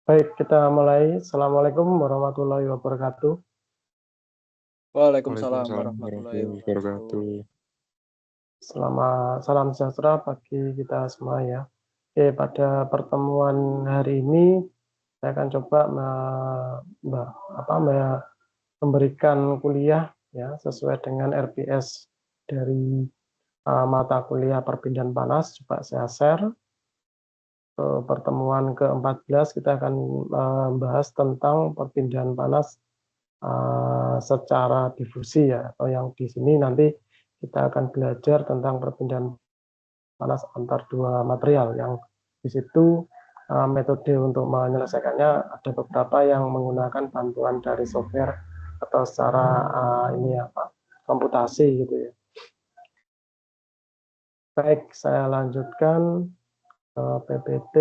Baik, kita mulai. Assalamualaikum warahmatullahi wabarakatuh. Waalaikumsalam Waalaikumsalam warahmatullahi warahmatullahi wabarakatuh. wabarakatuh. Salam sejahtera bagi kita semua ya. Oke, pada pertemuan hari ini saya akan coba memberikan kuliah ya sesuai dengan RPS dari mata kuliah perpindahan panas. Coba saya share. Pertemuan ke-14 kita akan membahas tentang perpindahan panas secara difusi ya, atau yang di sini nanti kita akan belajar tentang perpindahan panas antar dua material, yang di situ metode untuk menyelesaikannya ada beberapa yang menggunakan bantuan dari software atau secara komputasi gitu ya. Baik, saya lanjutkan ke PPT.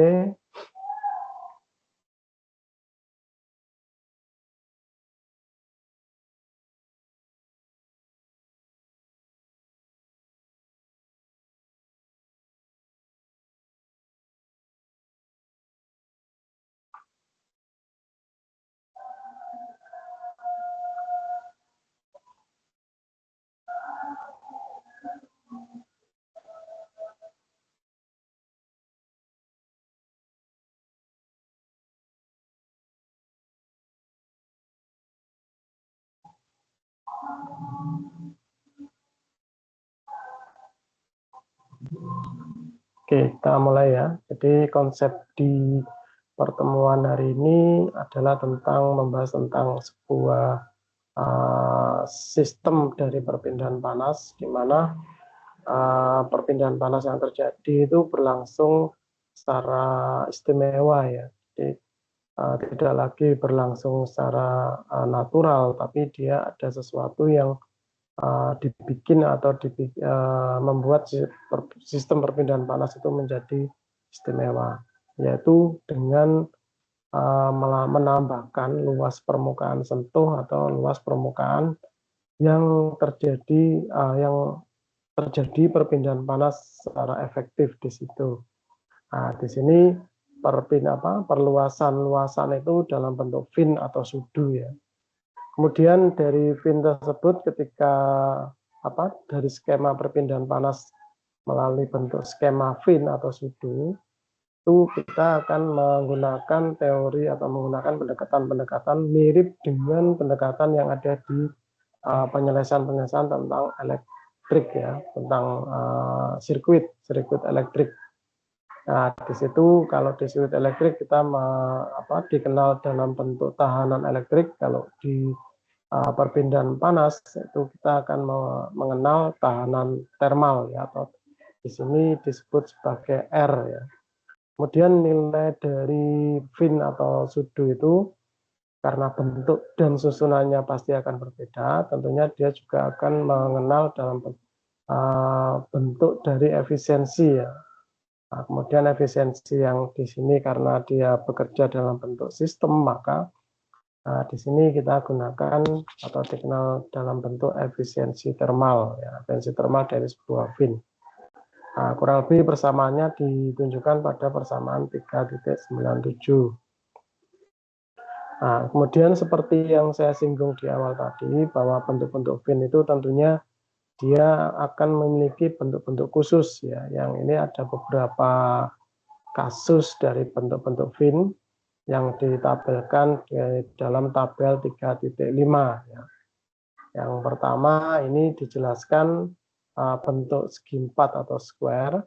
Oke, kita mulai ya. Jadi konsep di pertemuan hari ini adalah membahas tentang sebuah sistem dari perpindahan panas, di mana perpindahan panas yang terjadi itu berlangsung secara istimewa ya. Jadi tidak lagi berlangsung secara natural, tapi dia ada sesuatu yang dibikin atau membuat sistem perpindahan panas itu menjadi istimewa, yaitu dengan menambahkan luas permukaan sentuh atau luas permukaan yang terjadi perpindahan panas secara efektif di situ. Nah, di sini perluasan itu dalam bentuk fin atau sudu ya. Kemudian dari fin tersebut ketika dari skema perpindahan panas melalui bentuk skema fin atau sudu, itu kita akan menggunakan teori atau menggunakan pendekatan-pendekatan mirip dengan pendekatan yang ada di penyelesaian-penyelesaian tentang elektrik ya, tentang sirkuit elektrik. Nah, di situ kalau di sirkuit elektrik kita dikenal dalam bentuk tahanan elektrik. Kalau di perpindahan panas itu kita akan mengenal tahanan termal ya, atau di sini disebut sebagai R ya. Kemudian nilai dari fin atau sudu itu karena bentuk dan susunannya pasti akan berbeda, tentunya dia juga akan mengenal dalam bentuk dari efisiensi ya. Nah, kemudian efisiensi yang di sini karena dia bekerja dalam bentuk sistem, maka di sini kita gunakan atau dikenal dalam bentuk efisiensi termal, ya, efisiensi termal dari sebuah fin. Nah, kurang lebih persamaannya ditunjukkan pada persamaan 3.97. Nah, kemudian seperti yang saya singgung di awal tadi, bahwa bentuk-bentuk fin itu tentunya dia akan memiliki bentuk-bentuk khusus ya. Yang ini ada beberapa kasus dari bentuk-bentuk fin yang ditabelkan di dalam tabel 3.5 ya. Yang pertama ini dijelaskan bentuk segi 4 atau square.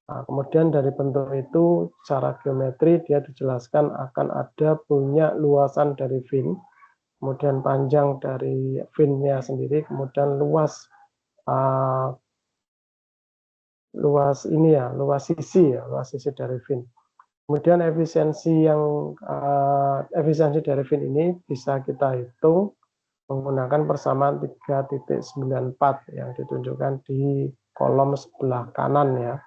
Nah, kemudian dari bentuk itu secara geometri dia dijelaskan akan ada punya luasan dari fin, kemudian panjang dari finnya sendiri, kemudian luas sisi dari fin. Kemudian efisiensi dari fin ini bisa kita hitung menggunakan persamaan 3.94 yang ditunjukkan di kolom sebelah kanan ya.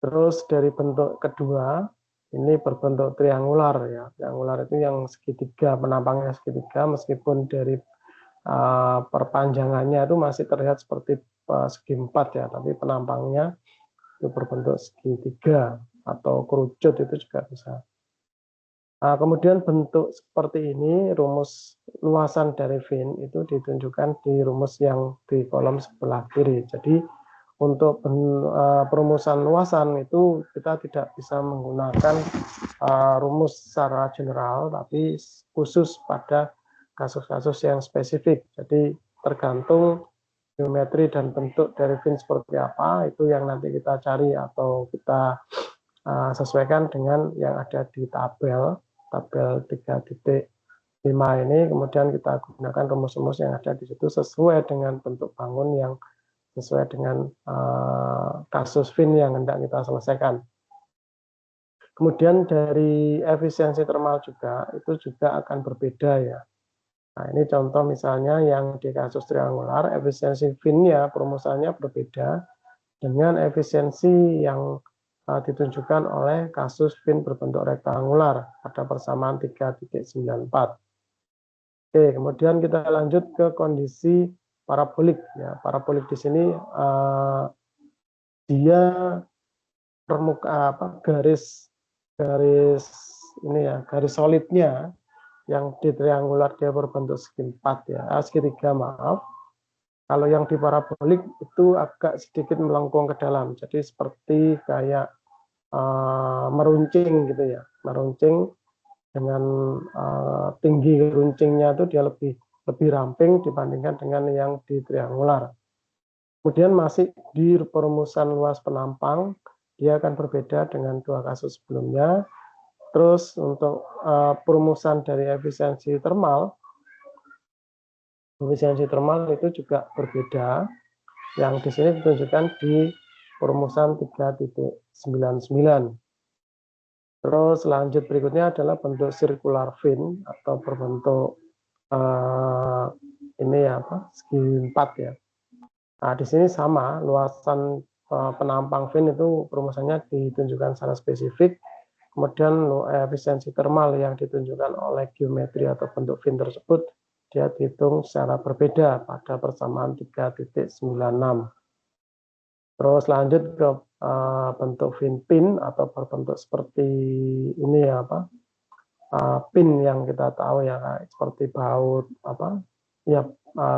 Terus dari bentuk kedua, ini berbentuk triangular ya. Triangular itu yang segitiga, penampangnya segitiga, meskipun dari perpanjangannya itu masih terlihat seperti segi 4 ya, tapi penampangnya itu berbentuk segitiga atau kerucut itu juga bisa. Kemudian bentuk seperti ini, rumus luasan dari fin itu ditunjukkan di rumus yang di kolom sebelah kiri. Jadi untuk perumusan luasan itu kita tidak bisa menggunakan rumus secara general, tapi khusus pada kasus-kasus yang spesifik. Jadi tergantung geometri dan bentuk dari fin seperti apa, itu yang nanti kita cari atau kita sesuaikan dengan yang ada di tabel 3.5 ini, kemudian kita gunakan rumus-rumus yang ada di situ sesuai dengan bentuk bangun yang sesuai dengan kasus fin yang hendak kita selesaikan. Kemudian dari efisiensi termal juga, itu juga akan berbeda ya. Nah, ini contoh misalnya yang di kasus triangular, efisiensi finnya, perumusannya berbeda dengan efisiensi yang ditunjukkan oleh kasus fin berbentuk rektangular pada persamaan 3.94. Oke, kemudian kita lanjut ke kondisi parabolik. Ya, parabolik di sini dia garis ini ya, garis solidnya yang di triangular dia berbentuk segitiga maaf. Kalau yang di parabolik itu agak sedikit melengkung ke dalam, jadi seperti kayak meruncing gitu ya, meruncing dengan tinggi runcingnya itu dia lebih ramping dibandingkan dengan yang di triangular. Kemudian masih di perumusan luas penampang, dia akan berbeda dengan dua kasus sebelumnya. Terus untuk perumusan dari efisiensi termal itu juga berbeda. Yang di sini ditunjukkan di perumusan 3.99. Terus lanjut berikutnya adalah bentuk circular fin atau berbentuk ini ya segi 4 ya. Nah, di sini sama luasan penampang fin itu perumusannya ditunjukkan secara spesifik. Kemudian efisiensi termal yang ditunjukkan oleh geometri atau bentuk fin tersebut dia dihitung secara berbeda pada persamaan 3.96. Terus lanjut ke bentuk fin pin atau berbentuk seperti ini ya pin yang kita tahu ya, seperti baut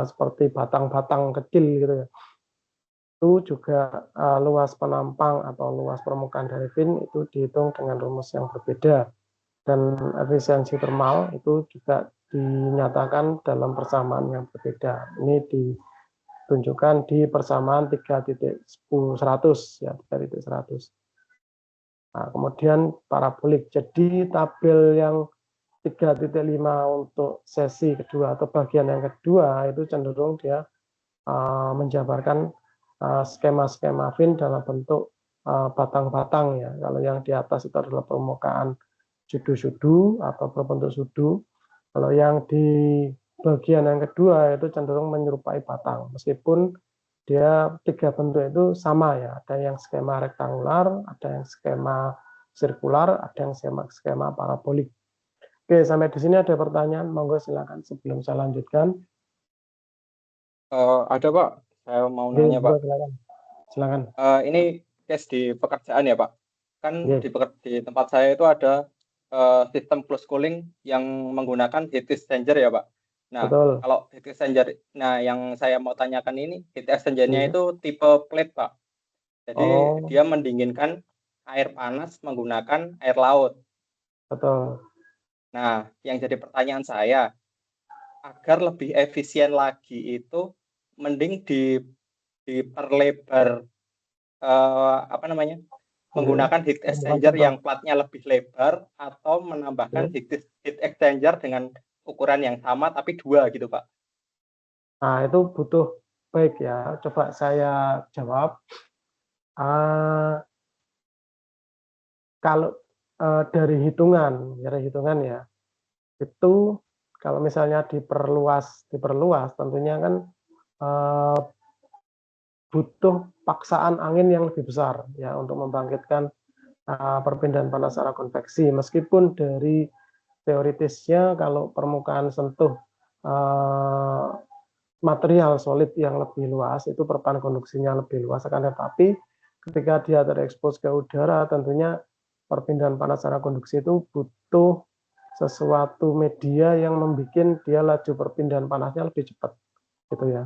seperti batang-batang kecil gitu ya. Itu juga luas penampang atau luas permukaan dari fin itu dihitung dengan rumus yang berbeda, dan efisiensi termal itu juga dinyatakan dalam persamaan yang berbeda. Ini ditunjukkan di persamaan 3.100 ya, 3.100. Nah, kemudian parabolik. Jadi tabel yang 3.5 untuk sesi kedua atau bagian yang kedua itu cenderung dia menjabarkan skema-skema fin dalam bentuk batang-batang ya. Kalau yang di atas itu adalah permukaan sudu-sudu atau berbentuk sudu. Kalau yang di bagian yang kedua itu cenderung menyerupai batang, meskipun dia tiga bentuk itu sama ya. Ada yang skema rektangular, ada yang skema sirkular, ada yang skema parabolik. Oke, sampai di sini ada pertanyaan, monggo silakan sebelum saya lanjutkan. Ada Pak, saya mau nanya Pak. Silakan. Ini case di pekerjaan ya Pak. Kan di tempat saya itu ada sistem close cooling yang menggunakan heat exchanger ya Pak. Nah, betul. Kalau heat exchanger, yang saya mau tanyakan ini heat exchanger-nya itu tipe plate Pak. Jadi dia mendinginkan air panas menggunakan air laut. Betul. Nah, yang jadi pertanyaan saya, agar lebih efisien lagi itu mending diperlebar menggunakan heat exchanger yang platnya lebih lebar atau menambahkan heat exchanger dengan ukuran yang sama tapi 2 gitu Pak. Nah, itu butuh baik ya. Coba saya jawab. Kalau dari hitungan ya, itu kalau misalnya diperluas tentunya kan butuh paksaan angin yang lebih besar ya untuk membangkitkan perpindahan panas secara konveksi. Meskipun dari teoritisnya kalau permukaan sentuh material solid yang lebih luas itu perpan konduksinya lebih luas, akan tetapi ketika dia terekspos ke udara tentunya perpindahan panas secara konduksi itu butuh sesuatu media yang membuat dia laju perpindahan panasnya lebih cepat, gitu ya.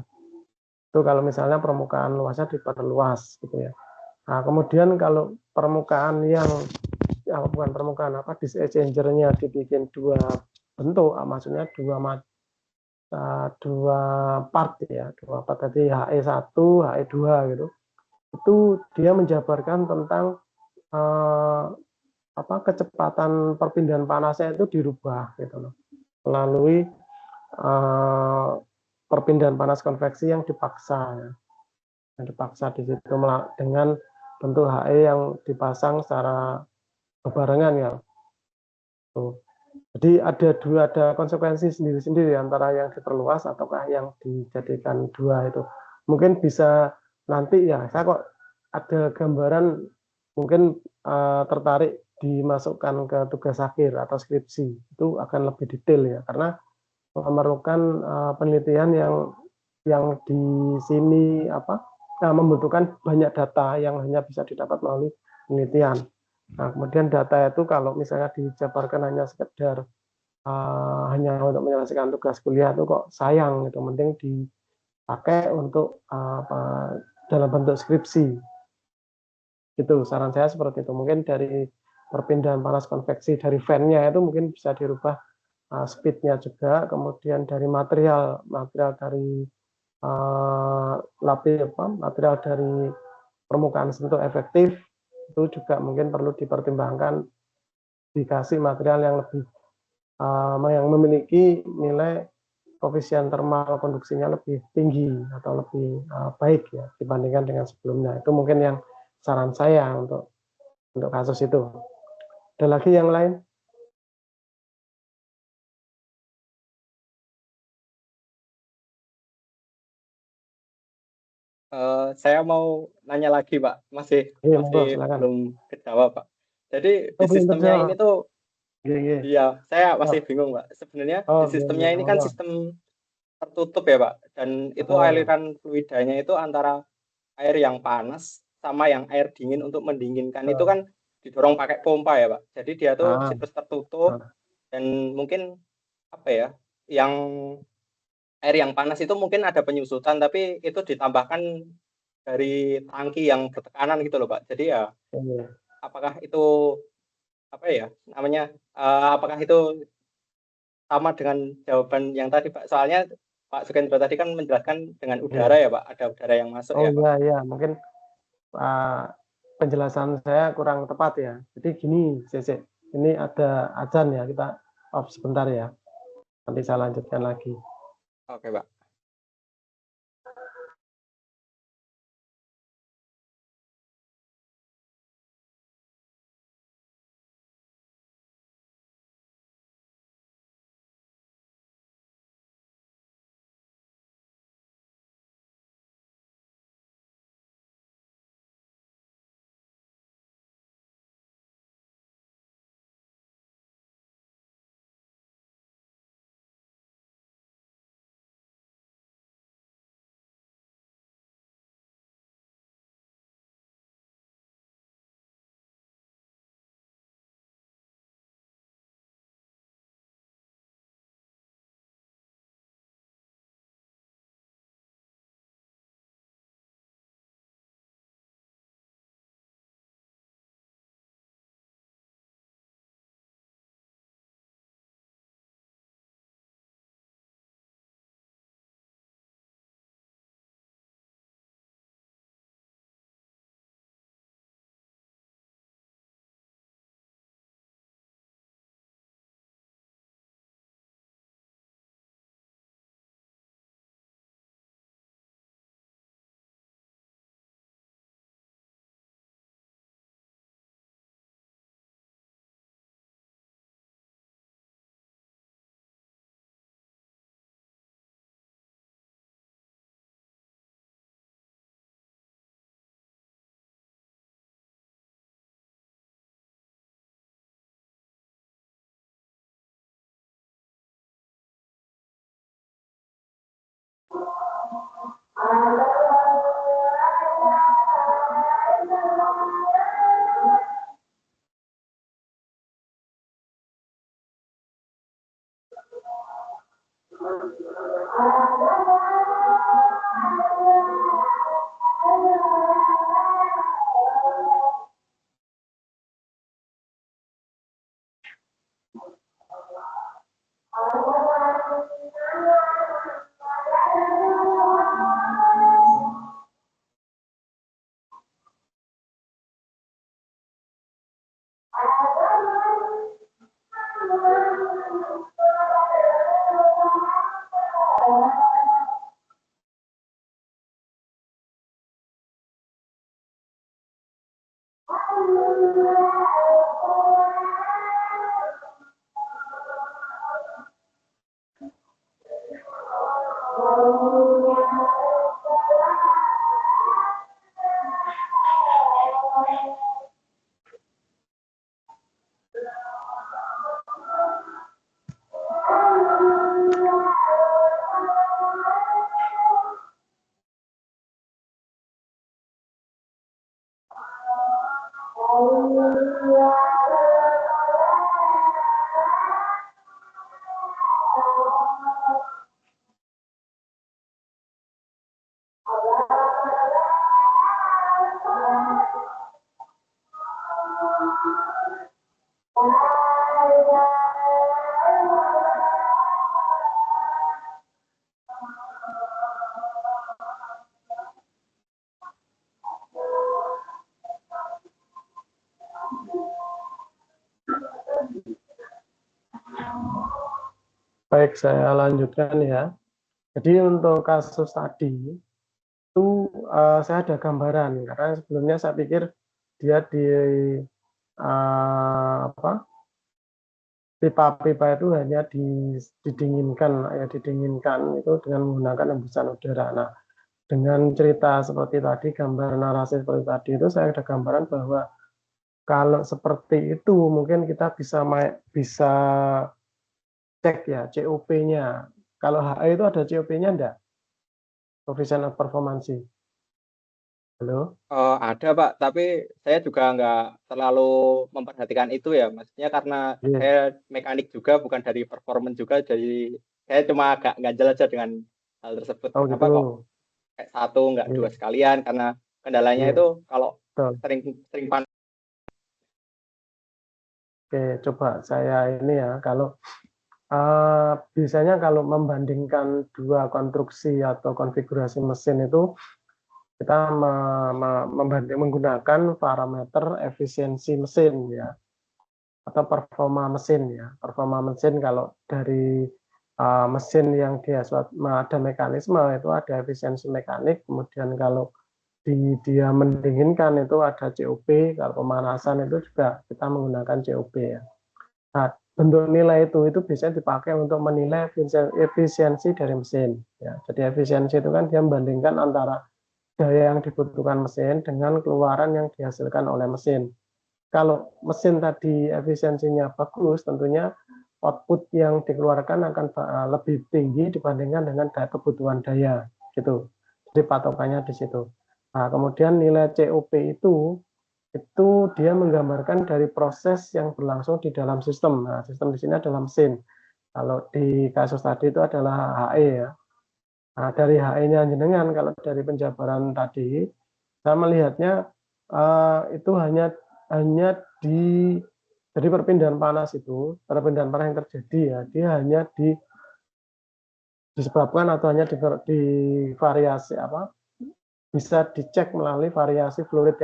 Itu kalau misalnya permukaan luasnya diperluas, gitu ya. Nah, kemudian kalau permukaan yang bukan permukaan disk exchanger-nya dibikin dua bentuk, maksudnya dua part ya, dua part tadi HE1, HE2 gitu. Itu dia menjabarkan tentang kecepatan perpindahan panasnya itu dirubah gitu loh, melalui perpindahan panas konveksi yang dipaksa ya. Yang dipaksa di situ dengan bentuk HE yang dipasang secara berbarengan ya. Tuh. Jadi ada konsekuensi sendiri-sendiri antara yang diperluas ataukah yang dijadikan dua itu. Mungkin bisa nanti ya, saya kok ada gambaran mungkin tertarik dimasukkan ke tugas akhir atau skripsi. Itu akan lebih detail ya, karena memerlukan penelitian yang di sini membutuhkan banyak data yang hanya bisa didapat melalui penelitian. Nah, kemudian data itu kalau misalnya dijabarkan hanya sekedar hanya untuk menyelesaikan tugas kuliah itu kok sayang gitu, mending dipakai untuk dalam bentuk skripsi. Itu saran saya seperti itu. Mungkin dari perpindahan panas konveksi dari fan-nya itu mungkin bisa dirubah speed-nya juga, kemudian dari material dari material dari permukaan sentuh efektif itu juga mungkin perlu dipertimbangkan, dikasih material yang lebih yang memiliki nilai koefisien thermal konduksinya lebih tinggi atau lebih baik ya dibandingkan dengan sebelumnya. Itu mungkin yang saran saya untuk kasus itu. Ada lagi yang lain? Saya mau nanya lagi, Pak. Masih Iya, monggo, masih silakan. belum kejawab, Pak. Jadi di Oh, belum sistemnya ini terjawab. tuh, Iya, iya. iya, saya masih Siap. bingung, Pak. Sebenarnya Oh, di iya, iya, sistemnya ini kan monggo. sistem tertutup ya, Pak. Dan itu Betul. aliran fluidanya itu antara air yang panas sama yang air dingin untuk mendinginkan itu Betul. kan didorong pakai pompa ya, Pak. Jadi dia tuh Ah, siklus tertutup ah, dan mungkin apa ya, yang air yang panas itu mungkin ada penyusutan tapi itu ditambahkan dari tangki yang bertekanan gitu loh, Pak. Jadi ya iya. apakah itu apa ya namanya, apakah itu sama dengan jawaban yang tadi, Pak? Soalnya Pak Sukendro tadi kan menjelaskan dengan udara Iya. ya, Pak, ada udara yang masuk Oh ya, Pak? iya, iya. Mungkin penjelasan saya kurang tepat ya. Jadi gini, Cece. Ini ada azan ya, kita off sebentar ya. Nanti saya lanjutkan lagi. Oke, Pak. Baik, saya lanjutkan ya. Jadi untuk kasus tadi itu saya ada gambaran karena sebelumnya saya pikir dia di apa, pipa-pipa itu hanya didinginkan itu dengan menggunakan hembusan udara. Nah, dengan cerita seperti tadi, gambar narasi seperti tadi itu saya ada gambaran bahwa kalau seperti itu mungkin kita bisa cek ya COP-nya. Kalau HA itu ada COP-nya enggak? Coefficient of Performance. Halo? Ada Pak, tapi saya juga nggak terlalu memperhatikan itu ya. Maksudnya karena Iya. saya mekanik juga, bukan dari performance juga, jadi saya cuma agak ganjel aja dengan hal tersebut. Oh Kenapa gitu. kok kayak satu nggak Iya. dua sekalian? Karena kendalanya Iya. itu kalau Betul. sering sering panas. Oke, coba saya ini ya, kalau biasanya kalau membandingkan dua konstruksi atau konfigurasi mesin itu kita menggunakan parameter efisiensi mesin ya, atau performa mesin ya. Performa mesin kalau dari mesin yang dia ada mekanisme itu ada efisiensi mekanik, kemudian kalau dia mendinginkan itu ada COP, kalau pemanasan itu juga kita menggunakan COP ya. Nah, bentuk nilai itu biasanya dipakai untuk menilai efisiensi dari mesin ya. Jadi efisiensi itu kan dia membandingkan antara daya yang dibutuhkan mesin dengan keluaran yang dihasilkan oleh mesin. Kalau mesin tadi efisiensinya bagus, tentunya output yang dikeluarkan akan lebih tinggi dibandingkan dengan kebutuhan daya, gitu. Jadi patokannya di situ. Nah, kemudian nilai COP itu dia menggambarkan dari proses yang berlangsung di dalam sistem. Nah, sistem di sini adalah mesin. Kalau di kasus tadi itu adalah HE ya. Nah, dari HE-nya jenengan, kalau dari penjabaran tadi, saya melihatnya itu hanya di jadi perpindahan panas yang terjadi ya, dia hanya disebabkan atau hanya di variasi apa, bisa dicek melalui variasi fluid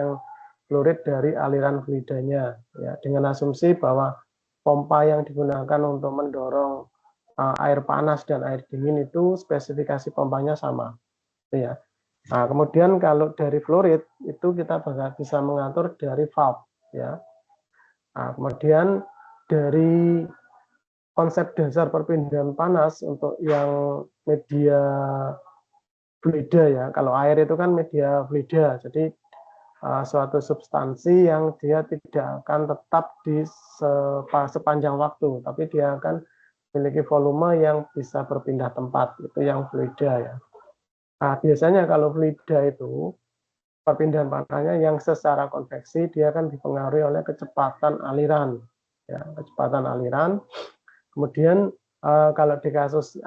dari aliran fluidanya ya, dengan asumsi bahwa pompa yang digunakan untuk mendorong air panas dan air dingin itu spesifikasi pompanya sama ya. Nah, kemudian kalau dari fluid itu kita bisa mengatur dari valve ya. Nah, kemudian dari konsep dasar perpindahan panas untuk yang media fluida ya. Kalau air itu kan media fluida, jadi suatu substansi yang dia tidak akan tetap di sepanjang waktu, tapi dia akan memiliki volume yang bisa berpindah tempat, itu yang fluida ya. Nah, biasanya kalau fluida itu perpindahan panasnya yang secara konveksi dia akan dipengaruhi oleh kecepatan aliran ya, kecepatan aliran. Kemudian kalau di kasus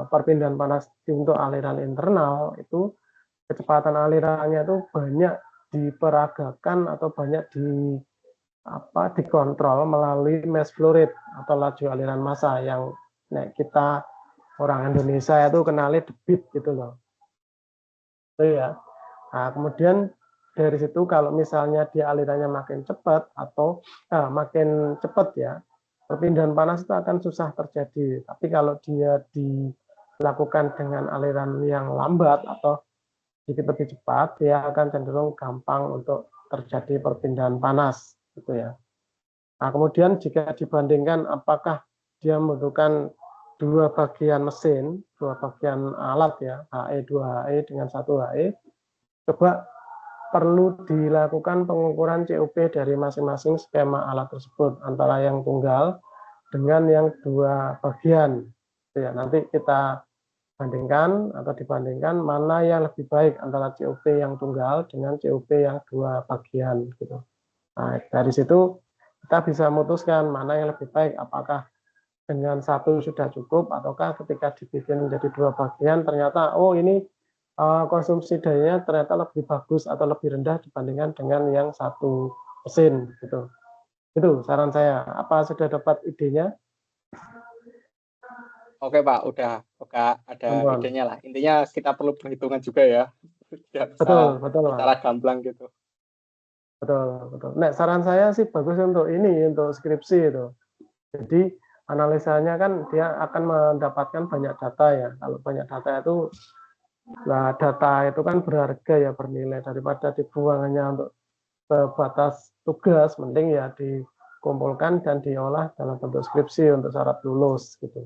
perpindahan panas untuk aliran internal itu kecepatan alirannya itu banyak diperagakan atau banyak dikontrol melalui mass flow rate atau laju aliran massa yang kita orang Indonesia itu kenali debit gitu loh. Itu ya. Nah, kemudian dari situ kalau misalnya dia alirannya makin cepat atau makin cepat ya, perpindahan panas itu akan susah terjadi. Tapi kalau dia dilakukan dengan aliran yang lambat atau sedikit lebih cepat, dia akan cenderung gampang untuk terjadi perpindahan panas, gitu ya. Nah, kemudian jika dibandingkan apakah dia membutuhkan dua bagian mesin, dua bagian alat ya, HE 2HE dengan 1HE, coba perlu dilakukan pengukuran COP dari masing-masing skema alat tersebut antara yang tunggal dengan yang dua bagian. Ya, nanti kita bandingkan atau dibandingkan mana yang lebih baik antara COP yang tunggal dengan COP yang dua bagian gitu. Nah, dari situ kita bisa memutuskan mana yang lebih baik, apakah dengan satu sudah cukup ataukah ketika dibikin menjadi dua bagian ternyata ini konsumsi dayanya ternyata lebih bagus atau lebih rendah dibandingkan dengan yang satu mesin gitu. Itu saran saya. Apa sudah dapat idenya? Oke Pak, udah ada Teman-teman. idenya lah. Intinya kita perlu perhitungan juga ya. Tidak Betul, bisa betul, Mas. secara gamblang gitu. Betul, betul. Nah, saran saya sih bagus untuk ini, untuk skripsi itu. Jadi analisanya kan dia akan mendapatkan banyak data ya. Kalau banyak data itu, nah data itu kan berharga ya, bernilai, daripada dibuang hanya untuk sebatas tugas, mending ya dikumpulkan dan diolah dalam bentuk skripsi untuk syarat lulus gitu.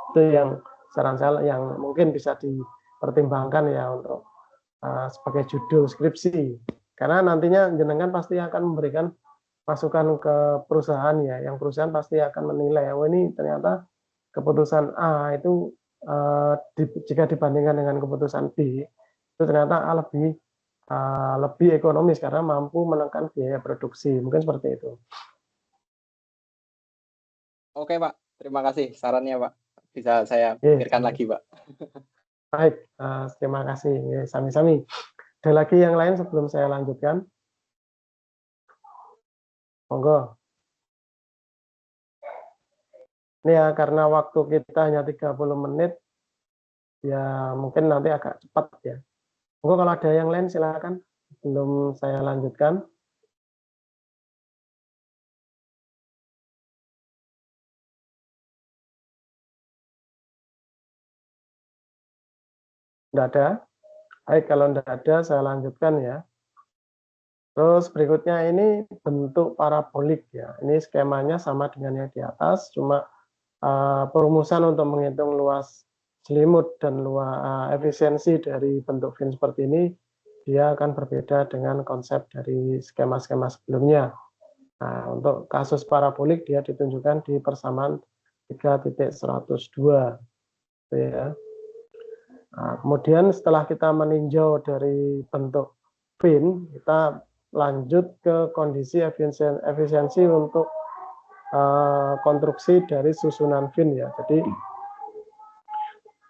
Itu yang saran saya yang mungkin bisa dipertimbangkan ya untuk sebagai judul skripsi. Karena nantinya jenengan pasti akan memberikan masukan ke perusahaan ya, yang perusahaan pasti akan menilai, oh ini ternyata keputusan A itu jika dibandingkan dengan keputusan B itu ternyata A lebih ekonomis karena mampu menekan biaya produksi, mungkin seperti itu. Oke Pak, terima kasih sarannya Pak. Bisa saya Oke, pikirkan lagi Pak. baik, terima kasih. Sami-sami. Ada lagi yang lain sebelum saya lanjutkan? Monggo. Ini ya karena waktu kita hanya 30 menit, ya mungkin nanti agak cepat ya. Monggo kalau ada yang lain silakan sebelum saya lanjutkan. Tidak ada? Baik, kalau tidak ada saya lanjutkan ya. Terus berikutnya ini bentuk parabolik ya. Ini skemanya sama dengan yang di atas, cuma perumusan untuk menghitung luas selimut dan efisiensi dari bentuk fin seperti ini, dia akan berbeda dengan konsep dari skema-skema sebelumnya. Nah, untuk kasus parabolik dia ditunjukkan di persamaan 3.102. Ya. Nah, kemudian setelah kita meninjau dari bentuk fin, kita lanjut ke kondisi efisiensi untuk konstruksi dari susunan fin ya. Jadi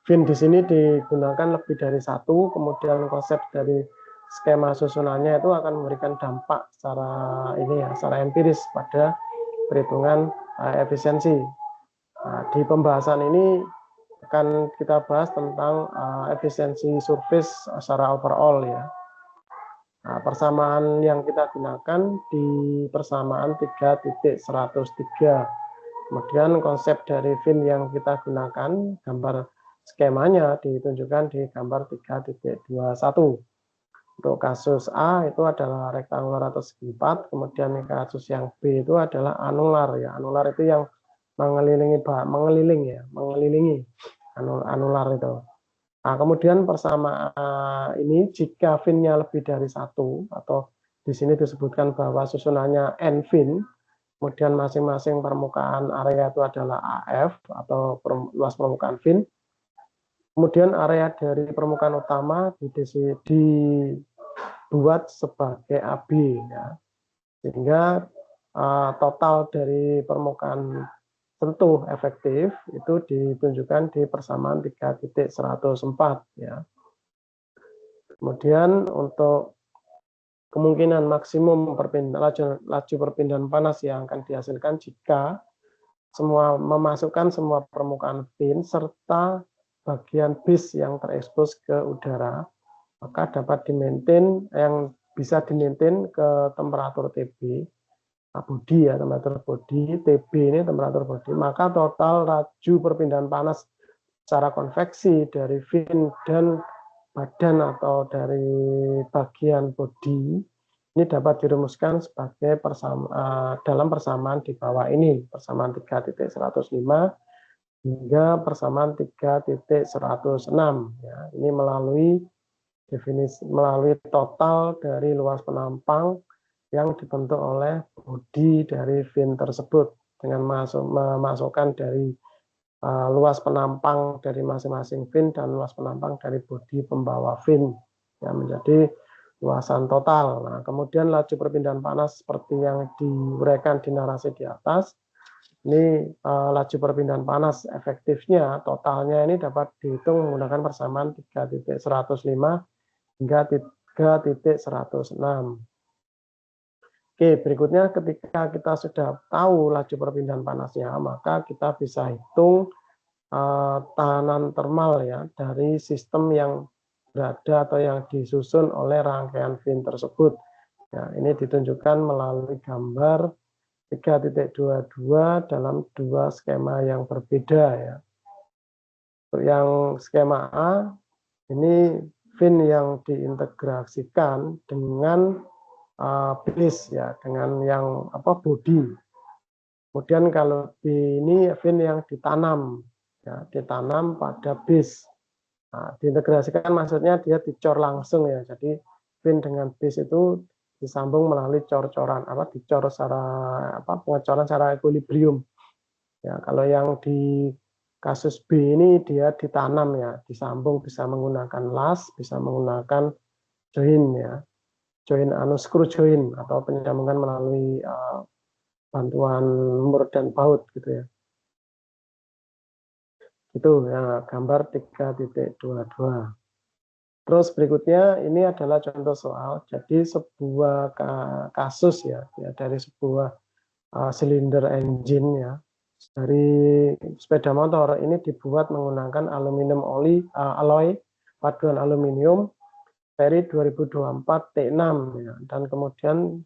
fin di sini digunakan lebih dari satu, kemudian konsep dari skema susunannya itu akan memberikan dampak secara empiris pada perhitungan efisiensi. Nah, di pembahasan ini akan kita bahas tentang efisiensi surface secara overall ya. Nah, persamaan yang kita gunakan di persamaan 3.103. Kemudian konsep dari fin yang kita gunakan, gambar skemanya ditunjukkan di gambar 3.21. Untuk kasus A itu adalah rektangular atau segi 4, kemudian kasus yang B itu adalah anular ya. Anular itu yang mengelilingi anular itu. Nah, kemudian persamaan ini jika finnya lebih dari satu atau di sini disebutkan bahwa susunannya n fin, kemudian masing-masing permukaan area itu adalah AF atau luas permukaan fin. Kemudian area dari permukaan utama dibuat sebagai AB ya. Sehingga total dari permukaan sentuh efektif itu ditunjukkan di persamaan 3.104 ya. Kemudian untuk kemungkinan maksimum laju perpindahan panas yang akan dihasilkan jika memasukkan semua permukaan fin serta bagian base yang terekspos ke udara, maka dapat yang bisa dimaintain ke temperatur TB, body ya, temperatur body, TB ini temperatur body, maka total laju perpindahan panas secara konveksi dari fin dan badan atau dari bagian body ini dapat dirumuskan sebagai dalam persamaan di bawah ini, persamaan 3.105 hingga persamaan 3.106 ya. Ini melalui total dari luas penampang yang dibentuk oleh bodi dari fin tersebut dengan memasukkan dari luas penampang dari masing-masing fin dan luas penampang dari bodi pembawa fin yang menjadi luasan total. Nah, kemudian laju perpindahan panas seperti yang diuraikan di narasi di atas. Ini laju perpindahan panas efektifnya totalnya ini dapat dihitung menggunakan persamaan 3.105 hingga 3.106. Oke, berikutnya ketika kita sudah tahu laju perpindahan panasnya, maka kita bisa hitung tahanan termal ya dari sistem yang berada atau yang disusun oleh rangkaian fin tersebut. Ya, ini ditunjukkan melalui gambar 3.22 dalam dua skema yang berbeda ya. Untuk yang skema A ini fin yang diintegrasikan dengan base ya, dengan yang body. Kemudian kalau ini fin yang ditanam ya, ditanam pada base. Nah, diintegrasikan maksudnya dia dicor langsung ya. Jadi fin dengan base itu disambung melalui cor-coran dicor secara pengecoran secara equilibrium. Ya, kalau yang di kasus B ini dia ditanam ya, disambung bisa menggunakan las, bisa menggunakan join ya. Join screw join atau penyambungan melalui bantuan mur dan baut gitu ya. Itu ya, gambar 3.22. Terus berikutnya ini adalah contoh soal. Jadi sebuah kasus ya dari sebuah silinder engine ya dari sepeda motor ini dibuat menggunakan aluminium alloy paduan aluminium seri 2024 T6 ya. Dan kemudian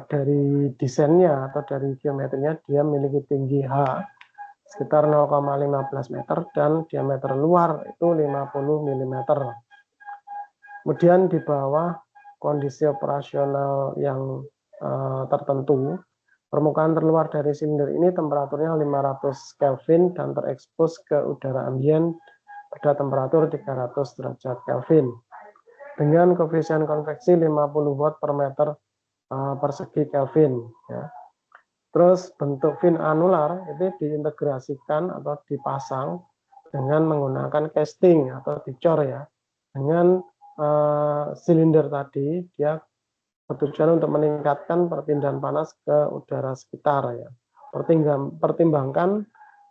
dari desainnya atau dari geometrinya dia memiliki tinggi H sekitar 0,15 meter dan diameter luar itu 50 mm. Kemudian di bawah kondisi operasional yang tertentu, permukaan terluar dari silinder ini temperaturnya 500 Kelvin dan terekspos ke udara ambien pada temperatur 300 derajat Kelvin. Dengan koefisien konveksi 50 watt per meter persegi Kelvin. Ya. Terus bentuk fin anular itu diintegrasikan atau dipasang dengan menggunakan casting atau dicor ya. Dengan silinder tadi dia bertujuan untuk meningkatkan perpindahan panas ke udara sekitar ya. Pertimbangkan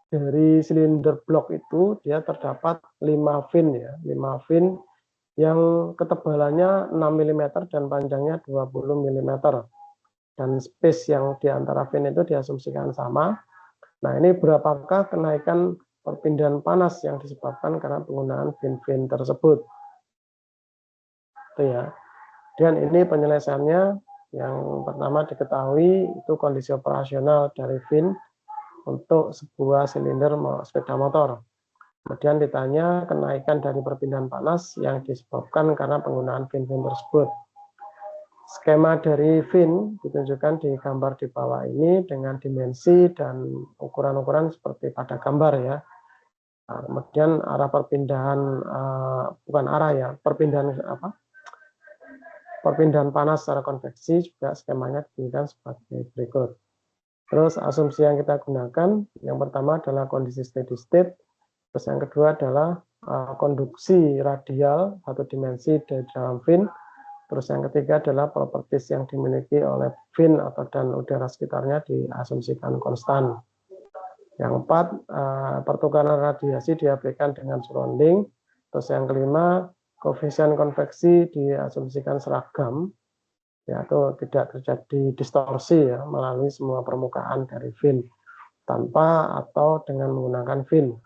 dari silinder blok itu dia terdapat 5 fin ya, 5 fin yang ketebalannya 6 mm dan panjangnya 20 mm. Dan space yang di antara fin itu diasumsikan sama. Nah, ini berapakah kenaikan perpindahan panas yang disebabkan karena penggunaan fin-fin tersebut. Itu ya. Dan ini penyelesaiannya yang pertama diketahui itu kondisi operasional dari fin untuk sebuah silinder sepeda motor. Kemudian ditanya kenaikan dari perpindahan panas yang disebabkan karena penggunaan fin-fin tersebut. Skema dari fin ditunjukkan di gambar di bawah ini dengan dimensi dan ukuran-ukuran seperti pada gambar ya. Nah, kemudian arah perpindahan bukan arah ya, perpindahan panas secara konveksi juga skemanya ditunjukkan sebagai berikut. Terus asumsi yang kita gunakan yang pertama adalah kondisi steady state. Terus yang kedua adalah konduksi radial satu dimensi dari dalam fin. Terus yang ketiga adalah properties yang dimiliki oleh fin atau dan udara sekitarnya diasumsikan konstan. Yang keempat, pertukaran radiasi diabaikan dengan surrounding. Terus yang kelima, koefisien konveksi diasumsikan seragam, ya, itu tidak terjadi distorsi ya melalui semua permukaan dari fin tanpa atau dengan menggunakan fin.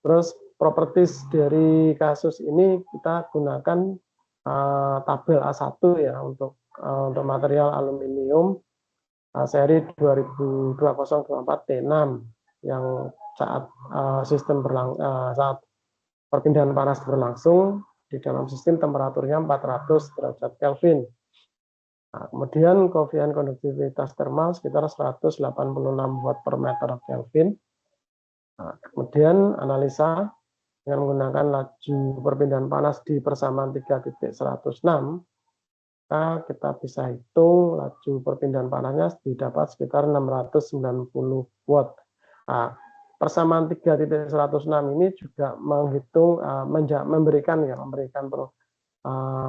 Terus properties dari kasus ini kita gunakan tabel A1 ya untuk material aluminium seri 2024 T6 yang saat saat perpindahan panas berlangsung di dalam sistem temperaturnya 400 derajat Kelvin. Nah, kemudian koefisien konduktivitas termal sekitar 186 watt per meter Kelvin. Nah, kemudian analisa dengan menggunakan laju perpindahan panas di persamaan 3.106, maka kita bisa hitung laju perpindahan panasnya didapat sekitar 690 watt. Nah, persamaan 3.106 ini juga menghitung memberikan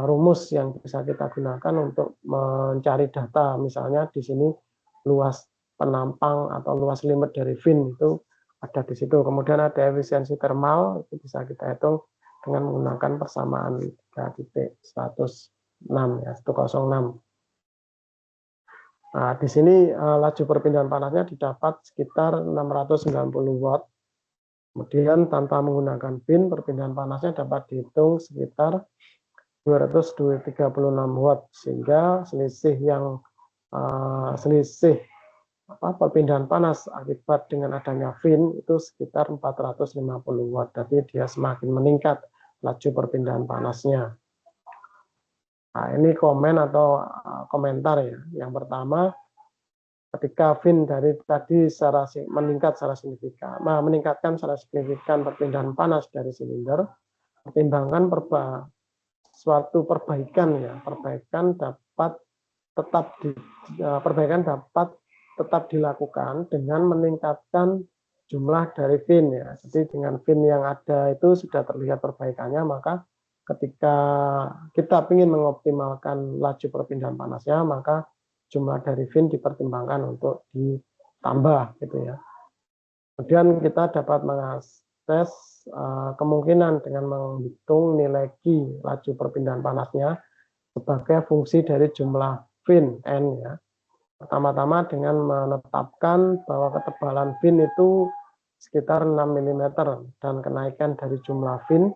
rumus yang bisa kita gunakan untuk mencari data. Misalnya di sini luas penampang atau luas limit dari fin itu ada di situ. Kemudian ada efisiensi termal, itu bisa kita hitung dengan menggunakan persamaan 3.106 ya, 106. Nah, di sini laju perpindahan panasnya didapat sekitar 690 watt. Kemudian tanpa menggunakan fin, perpindahan panasnya dapat dihitung sekitar 236 watt, sehingga selisih perpindahan panas akibat dengan adanya fin itu sekitar 450 watt. Jadi dia semakin meningkat laju perpindahan panasnya. Nah, ini komen atau komentar ya. Yang pertama, ketika fin dari tadi meningkatkan secara signifikan perpindahan panas dari silinder, pertimbangkan suatu perbaikan dapat tetap dilakukan dengan meningkatkan jumlah dari fin ya. Jadi dengan fin yang ada itu sudah terlihat perbaikannya, maka ketika kita ingin mengoptimalkan laju perpindahan panasnya, maka jumlah dari fin dipertimbangkan untuk ditambah gitu ya. Kemudian kita dapat mengakses kemungkinan dengan menghitung nilai Q laju perpindahan panasnya sebagai fungsi dari jumlah fin N ya. Pertama-tama dengan menetapkan bahwa ketebalan fin itu sekitar 6 mm dan kenaikan dari jumlah fin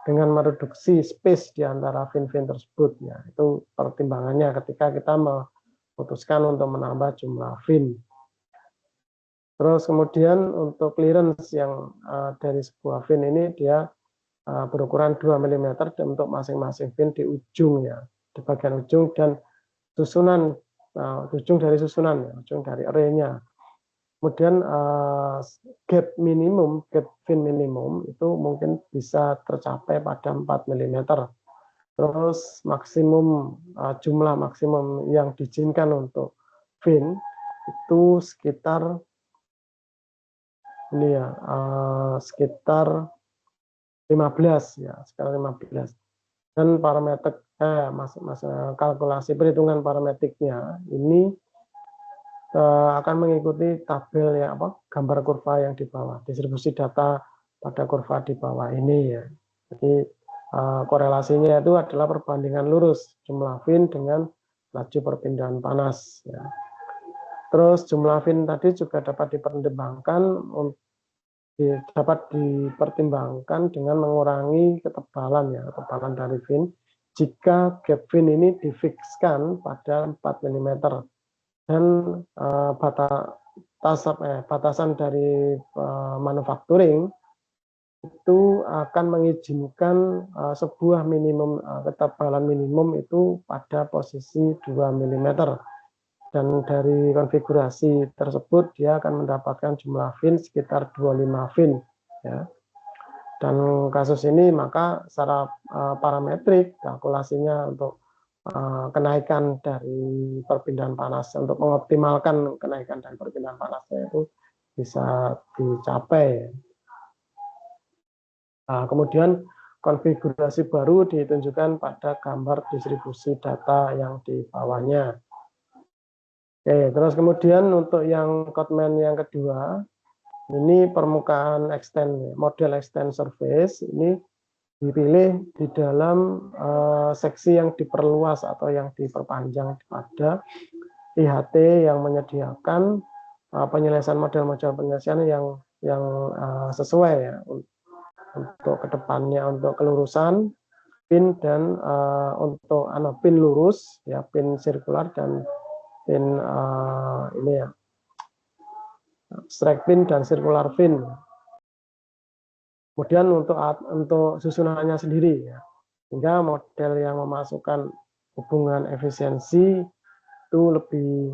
dengan mereduksi space di antara fin-fin tersebut ya. Itu pertimbangannya ketika kita memutuskan untuk menambah jumlah fin. Terus kemudian untuk clearance yang dari sebuah fin ini dia berukuran 2 mm untuk masing-masing fin di ujung ya, di bagian ujung dan susunan ujung dari susunan ya, ujung dari arraynya. Kemudian gap fin minimum itu mungkin bisa tercapai pada 4 mm. Terus jumlah maksimum yang diizinkan untuk fin itu sekitar ini ya, sekitar 15 ya, sekitar 15. Dan parameter kalkulasi perhitungan parametriknya ini akan mengikuti tabel ya, gambar kurva yang di bawah, distribusi data pada kurva di bawah ini ya. Jadi korelasinya itu adalah perbandingan lurus jumlah fin dengan laju perpindahan panas ya. Terus jumlah fin tadi juga dapat dipertimbangkan dengan mengurangi ketebalan ketebalan dari fin jika gap fin ini difikskan pada 4 mm dan batasan dari manufacturing itu akan mengizinkan sebuah ketebalan minimum itu pada posisi 2 mm. Dan dari konfigurasi tersebut dia akan mendapatkan jumlah fin sekitar 25 fin ya. Dan kasus ini maka secara parametrik kalkulasinya untuk kenaikan dari perpindahan panas, untuk mengoptimalkan kenaikan dari perpindahan panasnya itu bisa dicapai. Nah, kemudian konfigurasi baru ditunjukkan pada gambar distribusi data yang di bawahnya. Oke, terus kemudian untuk yang Codman yang kedua, Ini permukaan extend, model extend surface ini dipilih di dalam seksi yang diperluas atau yang diperpanjang pada IHT yang menyediakan penyelesaian model-model penyelesaian yang sesuai ya untuk kedepannya, untuk kelurusan pin dan untuk pin lurus ya, pin sirkular dan pin ini ya, strike pin dan circular pin. Kemudian untuk susunannya sendiri ya, sehingga model yang memasukkan hubungan efisiensi itu lebih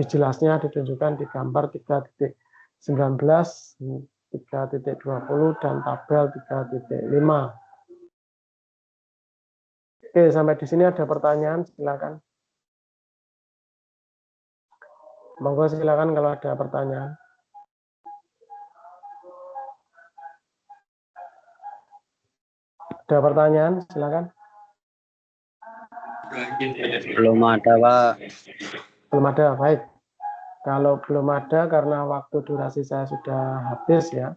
jelasnya ditunjukkan di gambar 3.19, 3.20 dan tabel 3.5. Oke, sampai di sini ada pertanyaan, silakan. Monggo silakan kalau ada pertanyaan. Ada pertanyaan, silakan. Belum ada, Pak. Belum ada, baik. Kalau belum ada karena waktu durasi saya sudah habis ya.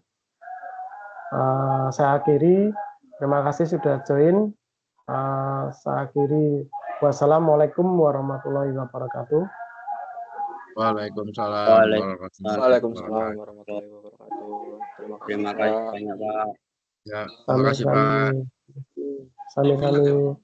Saya akhiri. Terima kasih sudah join. Saya akhiri. Wassalamualaikum warahmatullahi wabarakatuh. Waalaikumsalam Waalaikumsalam warahmatullahi wabarakatuh. Terima kasih banyak, Pak. Ya, terima kasih, Pak. Sami-sami.